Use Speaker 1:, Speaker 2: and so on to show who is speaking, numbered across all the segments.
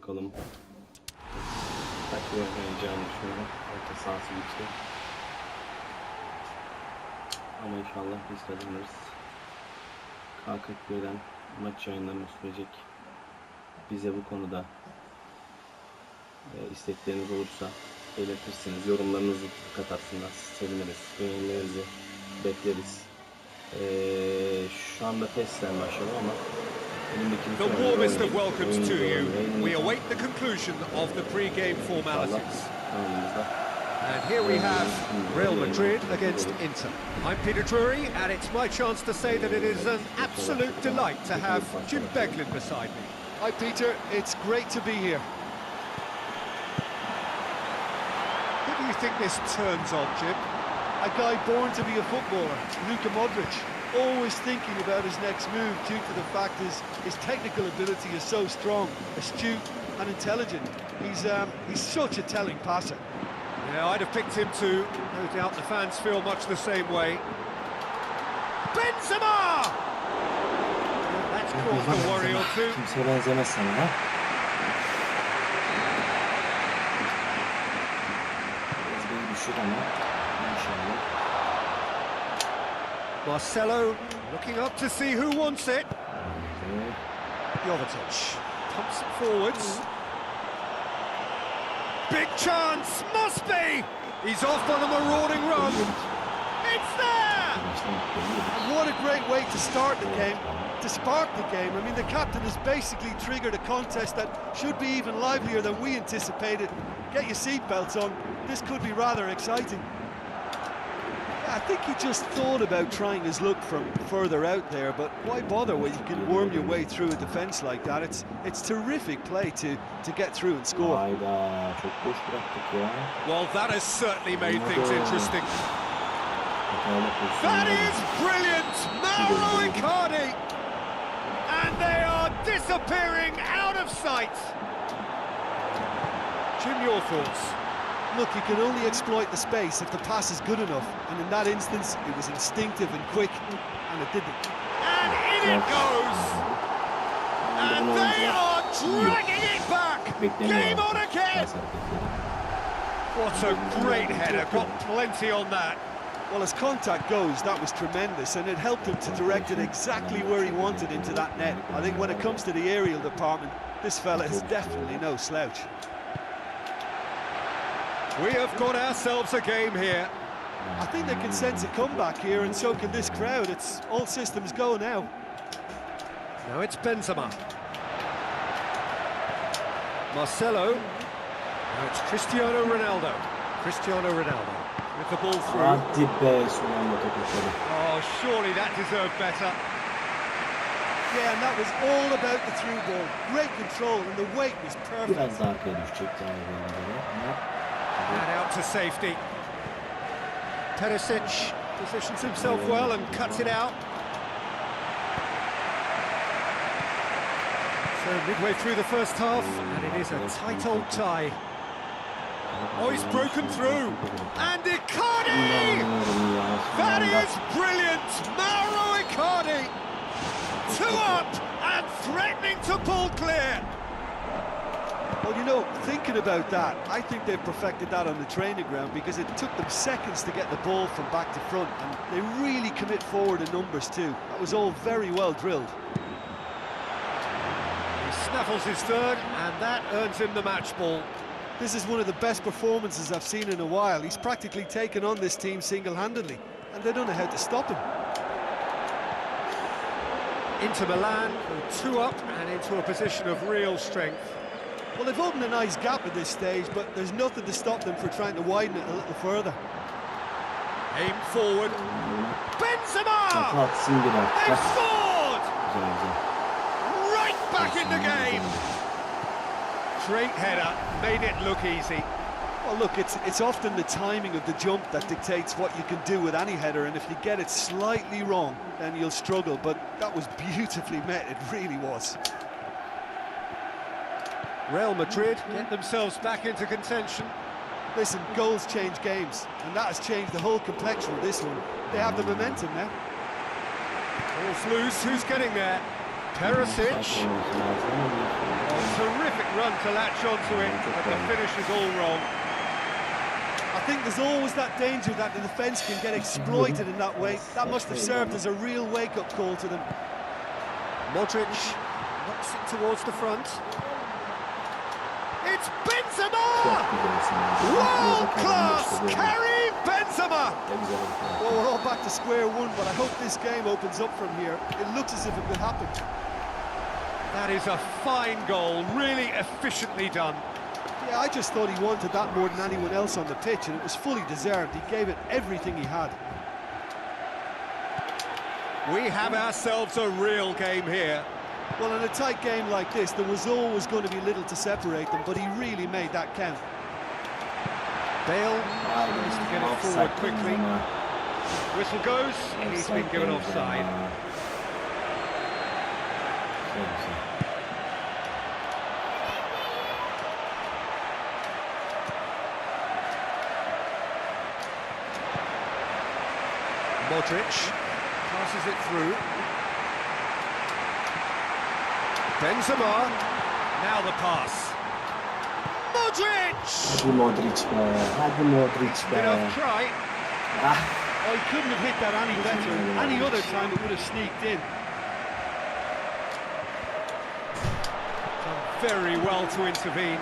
Speaker 1: bakalım. Takviye oynayacağını düşünüyorum. Orta sahası güçlü. Ama inşallah biz kazanırız. K41'den maç yayınlarını sürecek. Bize bu konuda istekleriniz olursa belirtirsiniz. Yorumlarınızı katarsınız. Seviniriz. Beğenilerinizi bekleriz. Şu anda testler başladı ama
Speaker 2: The warmest of welcomes to you. We await the conclusion of the pre-game formalities. And here we have Real Madrid against Inter. I'm Peter Drury, and it's my chance to say that it is an absolute delight to have Jim Beglin beside me.
Speaker 3: Hi Peter, it's great to be here.
Speaker 2: Who do you think this turns on, Jim?
Speaker 3: A guy born to be a footballer, Luka Modric. Always thinking about his next move due to the fact his technical ability is so strong, astute and intelligent. He's such a telling passer.
Speaker 2: Yeah, I'd have picked him too. No doubt the fans feel much the same way. Benzema! That's caused a worry or two.
Speaker 1: Kimseye benzemez sana ha. Biraz bir düşük ama inşallah.
Speaker 2: Marcelo looking up to see who wants it. Jovetic pumps it forwards. Big chance, must be! He's off on a marauding run. It's there!
Speaker 3: And what a great way to start the game, to spark the game. I mean, the captain has basically triggered a contest that should be even livelier than we anticipated. Get your seatbelts on, this could be rather exciting. I think he just thought about trying his luck from further out there, but why bother when you can worm your way through a defence like that? It's terrific play to get through and score.
Speaker 2: Well, that has certainly made things interesting. That is brilliant! Mauro Icardi! And they are disappearing out of sight! Jim, your thoughts?
Speaker 3: Look, you can only exploit the space if the pass is good enough, and in that instance, it was instinctive and quick, and it didn't.
Speaker 2: And in it goes! And they are dragging it back! Game on again! What a great header, got plenty on that.
Speaker 3: Well, as contact goes, that was tremendous, and it helped him to direct it exactly where he wanted into that net. I think when it comes to the aerial department, this fella is definitely no slouch.
Speaker 2: We have got ourselves a game here.
Speaker 3: I think they can sense a comeback here, and so can this crowd. It's all systems go now.
Speaker 2: Now it's Benzema. Marcelo. Now it's Cristiano Ronaldo. Cristiano Ronaldo with the ball through. Oh, surely that deserved better.
Speaker 3: Yeah, and that was all about the through ball. Great control, and the weight was perfect.
Speaker 2: And out to safety. Perisic positions himself well and cuts it out. So midway through the first half, and it is a tight old tie. Oh, he's broken through. And Icardi! That is brilliant! Mauro Icardi! 2 up and threatening to pull clear.
Speaker 3: Well, you know, thinking about that, I think they've perfected that on the training ground because it took them seconds to get the ball from back to front, and they really commit forward in numbers too. That was all very well drilled.
Speaker 2: He snaffles his third, and that earns him the match ball.
Speaker 3: This is one of the best performances I've seen in a while. He's practically taken on this team single-handedly, and they don't know how to stop him.
Speaker 2: Inter Milan go 2 up and into a position of real strength.
Speaker 3: Well, they've opened a nice gap at this stage, but there's nothing to stop them for trying to widen it a little further.
Speaker 2: Aim forward. Benzema! They've scored! Right back in the game! Great header, made it look easy.
Speaker 3: Well, look, it's often the timing of the jump that dictates what you can do with any header, and if you get it slightly wrong, then you'll struggle, but that was beautifully met, it really was.
Speaker 2: Real Madrid get themselves back into contention.
Speaker 3: Listen, goals change games, and that has changed the whole complexion of this one. They have the momentum now.
Speaker 2: Ball's loose, who's getting there? Perisic. Terrific run to latch onto it, but the finish is all wrong.
Speaker 3: I think there's always that danger that the defence can get exploited in that way. That must have served as a real wake-up call to them.
Speaker 2: Modric knocks it towards the front. It's Benzema! World-class Karim Benzema!
Speaker 3: Well, we're all back to square one, but I hope this game opens up from here. It looks as if it could happen.
Speaker 2: That is a fine goal, really efficiently done.
Speaker 3: Yeah, I just thought he wanted that more than anyone else on the pitch, and it was fully deserved. He gave it everything he had.
Speaker 2: We have ourselves a real game here.
Speaker 3: Well, in a tight game like this, there was always going to be little to separate them, but he really made that count.
Speaker 2: Bale needs to get it forward quickly. Whistle goes, he's been given offside. Modric passes it through. Benzema, now the pass. Modric!
Speaker 1: Hadi Modric be, hadi Modric be.
Speaker 2: Enough try.
Speaker 3: Oh, he couldn't have hit that any better. Any other time it would have sneaked in.
Speaker 2: Done very well to intervene.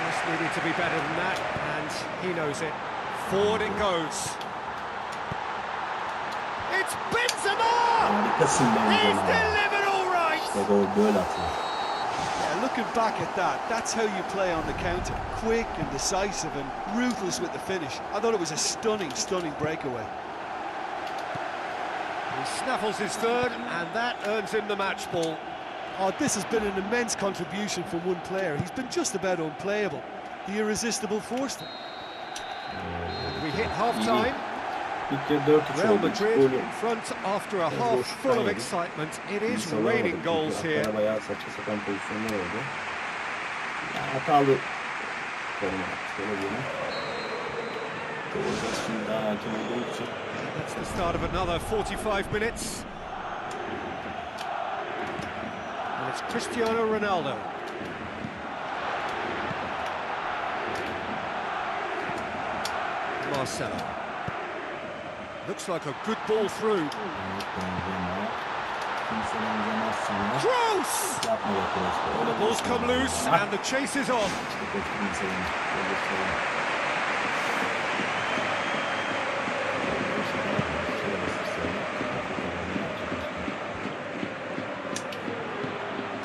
Speaker 2: Just needed to be better than that, and he knows it. Forward it goes. It's Benzema!
Speaker 1: Harikasın
Speaker 2: He's
Speaker 1: Benzema.
Speaker 2: delivered all right!
Speaker 1: İşte gol böyle atıyor.
Speaker 3: Yeah, looking back at that, that's how you play on the counter. Quick and decisive and ruthless with the finish. I thought it was a stunning, stunning breakaway.
Speaker 2: He snaffles his third, and that earns him the match ball.
Speaker 3: Oh, this has been an immense contribution from one player. He's been just about unplayable. The irresistible force them.
Speaker 2: We hit half-time.
Speaker 1: İlk yarı 4-3
Speaker 2: Real
Speaker 1: oldu.
Speaker 2: Madrid
Speaker 1: Golü.
Speaker 2: in front after a half full of excitement. It is
Speaker 1: İnsan
Speaker 2: raining
Speaker 1: olamadı.
Speaker 2: goals
Speaker 1: Hatta
Speaker 2: here.
Speaker 1: bayağı saçma sapan pozisyonlar oldu. Ya, hatalı koruma şöyle diyelim. Şimdi daha hakim olduğu için.
Speaker 2: That's the start of another 45 minutes. And it's Cristiano Ronaldo. Marcelo. Looks like a good ball through. Cross! Well, the ball's come loose and the chase is on.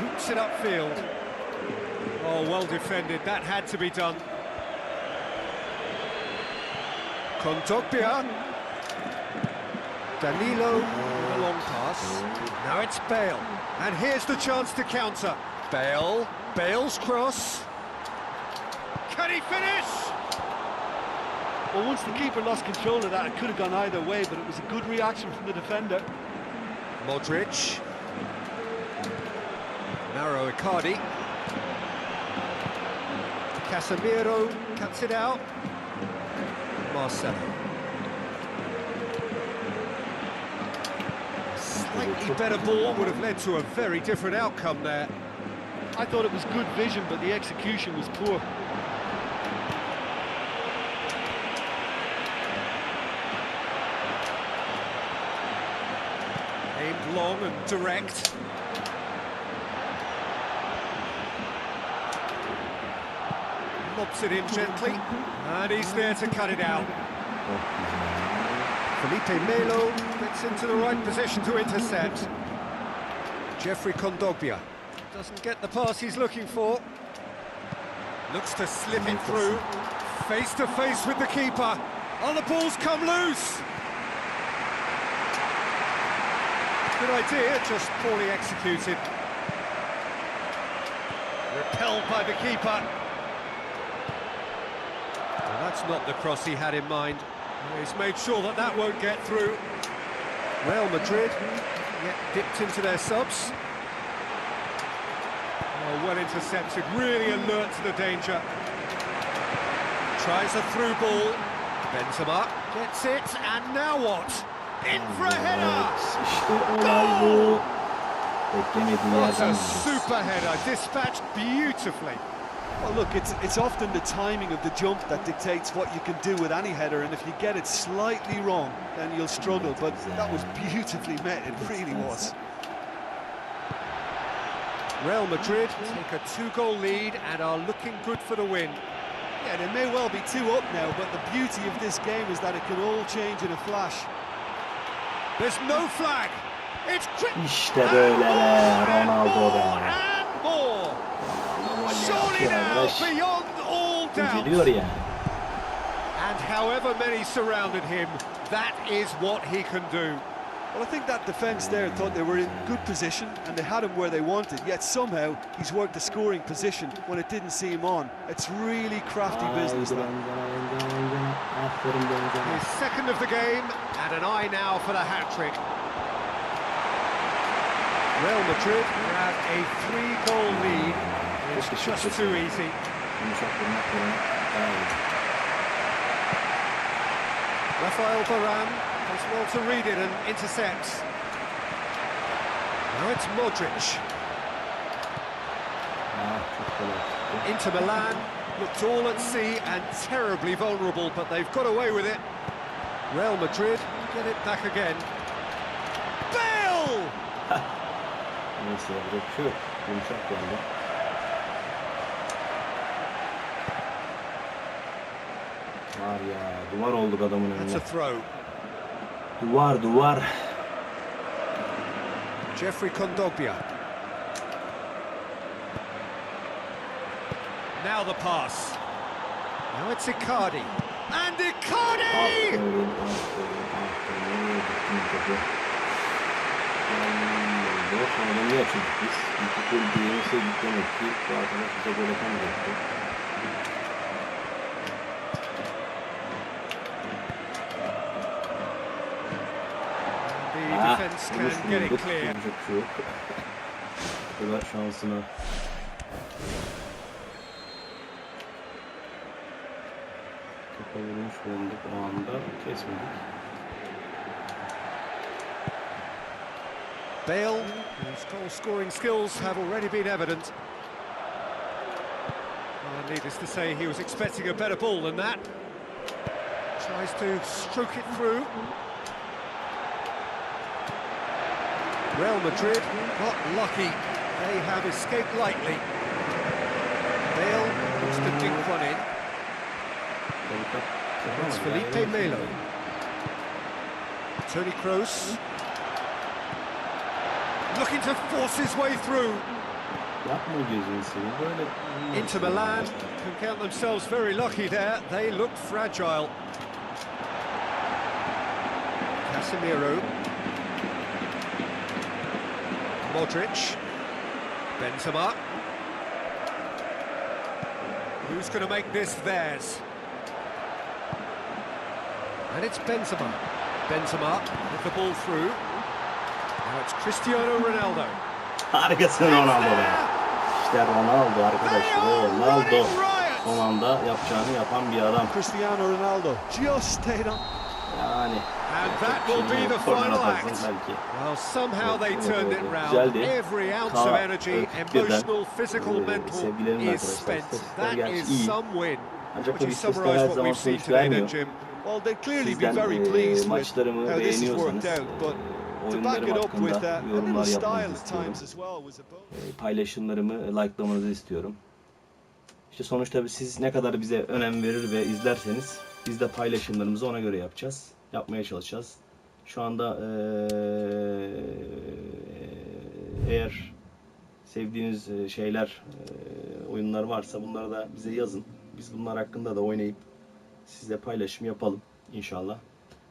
Speaker 2: Boots it upfield. Oh, well defended. That had to be done. Kondogbia. Danilo with a long pass. Now it's Bale. And here's the chance to counter. Bale. Bale's cross. Can he finish?
Speaker 3: Well, once the keeper lost control of that, it could have gone either way, but it was a good reaction from the defender.
Speaker 2: Modric. Narrow Icardi. Casemiro cuts it out. Marcelo. Slightly better ball would have led to a very different outcome there.
Speaker 3: I thought it was good vision, but the execution was poor.
Speaker 2: Aimed long and direct. Lobs it in gently, and he's there to cut it out. Felipe Melo gets into the right position to intercept. Jeffrey Kondogbia doesn't get the pass he's looking for. Looks to slip it through. Face to face with the keeper. Oh, the ball's come loose. Good idea, just poorly executed. Repelled by the keeper. Well, that's not the cross he had in mind. He's made sure that that won't get through. Real Madrid get dipped into their subs. Oh, well intercepted, really alert to the danger. Tries a through ball. Benzema gets it, and now what? In for a header!
Speaker 1: İşte olay bu. Beklemediği
Speaker 2: What
Speaker 1: yerden
Speaker 2: a
Speaker 1: vuracağız.
Speaker 2: super header, dispatched beautifully.
Speaker 3: Well, look, it's often the timing of the jump that dictates what you can do with any header, and if you get it slightly wrong, then you'll struggle. But that was beautifully met, it really was.
Speaker 2: Real Madrid take a 2-goal lead and are looking good for the win.
Speaker 3: Yeah, they may well be 2 up now, but the beauty of this game is that it can all change in a flash.
Speaker 2: There's no flag. It's
Speaker 1: İşte böyle be, Ronaldo be.
Speaker 2: And more. Surely now, beyond all doubt.
Speaker 1: Geliyor ya.
Speaker 2: And however many surrounded him, that is what he can do.
Speaker 3: Well, I think that defence there thought they were in good position and they had him where they wanted, yet somehow he's worked the scoring position when it didn't see him on. It's really crafty business.
Speaker 2: His second of the game, and an eye now for the hat-trick. Real Madrid have a 3-goal lead. It's just too easy. Rafael Varane does well to read it and intercepts. Now it's Modric. Inter Milan looked all at sea and terribly vulnerable, but they've got away with it. Real Madrid get it back again. Bale!
Speaker 1: Neyse yapacak bir şey yok. Yumuşak geldi. Var ya, duvar olduk adamın önünde.
Speaker 2: That's a throw.
Speaker 1: Duvar.
Speaker 2: Jeffrey Kondogbia. Now the pass. Now it's Icardi. And Icardi!
Speaker 1: Sonradan niye açıldık biz? İlk gol diyemeseydik demek ki bu arkadaş bize gol atamayacaktı.
Speaker 2: The defence can get it clear.
Speaker 1: Yapacak bir şey yok. Bu kadar şansına. Topa vurmuş bulunduk o anda. Kesmedik.
Speaker 2: Bale, whose goal-scoring skills have already been evident. Well, needless to say, he was expecting a better ball than that. Tries to stroke it through. Real Madrid got lucky. They have escaped lightly. Bale looks to dink one in. It's Felipe Melo. Toni Kroos. Looking to force his way through.
Speaker 1: Yapma gözünü seveyim. Böyle
Speaker 2: Inter Milan can count themselves very lucky there. They looked fragile. Casemiro. Modric. Benzema. Who's going to make this theirs? And it's Benzema. Benzema with the ball through. Now it's Cristiano Ronaldo.
Speaker 1: Harikasın Ronaldo be. İşte Ronaldo arkadaşlar. Ronaldo son anda yapacağını yapan bir adam.
Speaker 3: Cristiano Ronaldo just stayed on.
Speaker 1: Yani.
Speaker 2: And that will be the final act. Well, somehow they turned it round. Every ounce of energy, emotional, physical, mental is spent. That is some win. Would you summarise what we've seen today then, Jim?
Speaker 3: Well, they'd clearly be very pleased with how this has worked out, but to back it up with a little style at times as well was a bonus.
Speaker 1: Paylaşımlarımı likelamanızı istiyorum. İşte sonuçta siz ne kadar bize önem verir ve izlerseniz biz de paylaşımlarımızı ona göre yapacağız. Yapmaya çalışacağız. Şu anda eğer sevdiğiniz şeyler, oyunlar varsa bunları da bize yazın. Biz bunlar hakkında da oynayıp sizle paylaşım yapalım inşallah.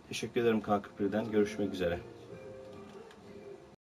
Speaker 1: Teşekkür ederim K41'den. Görüşmek üzere.